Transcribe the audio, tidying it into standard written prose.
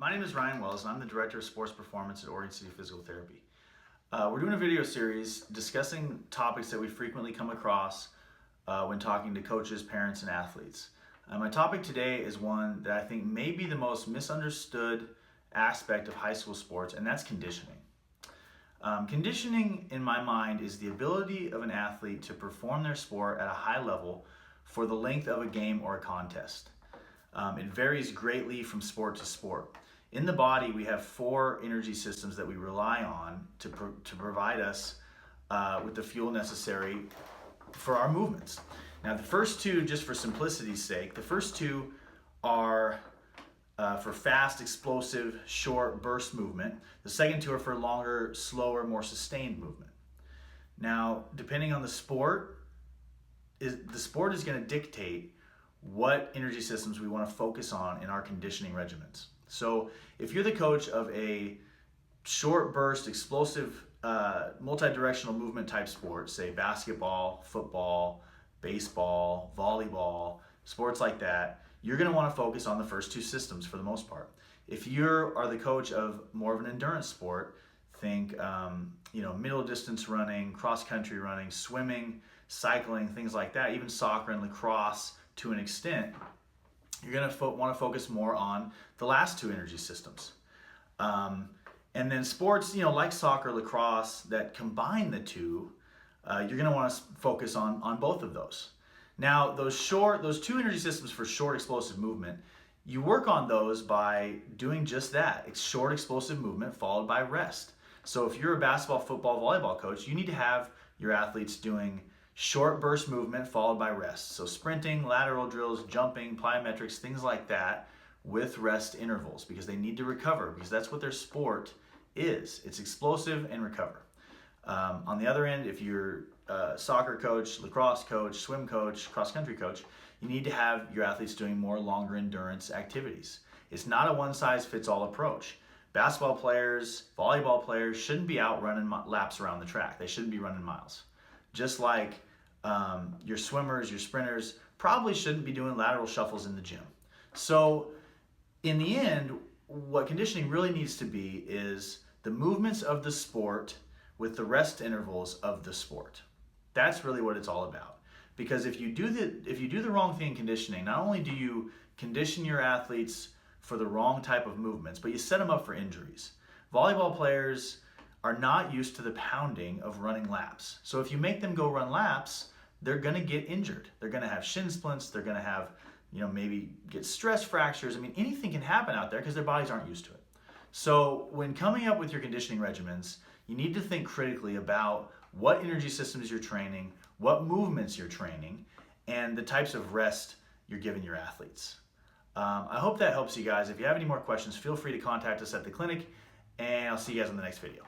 My name is Ryan Wells, and I'm the Director of Sports Performance at Oregon City Physical Therapy. We're doing a video series discussing topics that we frequently come across when talking to coaches, parents, and athletes. My topic today is one that I think may be the most misunderstood aspect of high school sports, and that's conditioning. Conditioning, in my mind, is the ability of an athlete to perform their sport at a high level for the length of a game or a contest. It varies greatly from sport to sport. In the body, we have 4 energy systems that we rely on to provide us with the fuel necessary for our movements. Now, the first 2, just for simplicity's sake, the first 2 are for fast, explosive, short burst movement. The second 2 are for longer, slower, more sustained movement. Now, depending on the sport is going to dictate what energy systems we want to focus on in our conditioning regimens. So if you're the coach of a short burst, explosive, multi-directional movement type sport, say basketball, football, baseball, volleyball, sports like that, you're going to want to focus on the first 2 systems for the most part. If you are the coach of more of an endurance sport, think middle distance running, cross country running, swimming, cycling, things like that, even soccer and lacrosse to an extent, you're going to want to focus more on the last 2 energy systems. And then sports, like soccer, lacrosse, that combine the 2, you're going to want to focus on both of those. Now, those 2 energy systems for short explosive movement, you work on those by doing just that. It's short explosive movement followed by rest. So if you're a basketball, football, volleyball coach, you need to have your athletes doing short burst movement followed by rest. So sprinting, lateral drills, jumping, plyometrics, things like that with rest intervals, because they need to recover, because that's what their sport is. It's explosive and recover. On the other end, if you're a soccer coach, lacrosse coach, swim coach, cross country coach, you need to have your athletes doing more longer endurance activities. It's not a one-size-fits-all approach. Basketball players, volleyball players shouldn't be out running laps around the track. They shouldn't be running miles. Just like your swimmers, your sprinters probably shouldn't be doing lateral shuffles in the gym. So in the end, what conditioning really needs to be is the movements of the sport with the rest intervals of the sport. That's really what it's all about. Because if you do the wrong thing in conditioning, not only do you condition your athletes for the wrong type of movements, but you set them up for injuries. Volleyball players are not used to the pounding of running laps. So if you make them go run laps, they're going to get injured. They're going to have shin splints. They're going to have, maybe get stress fractures. I mean, anything can happen out there because their bodies aren't used to it. So when coming up with your conditioning regimens, you need to think critically about what energy systems you're training, what movements you're training, and the types of rest you're giving your athletes. I hope that helps you guys. If you have any more questions, feel free to contact us at the clinic, and I'll see you guys on the next video.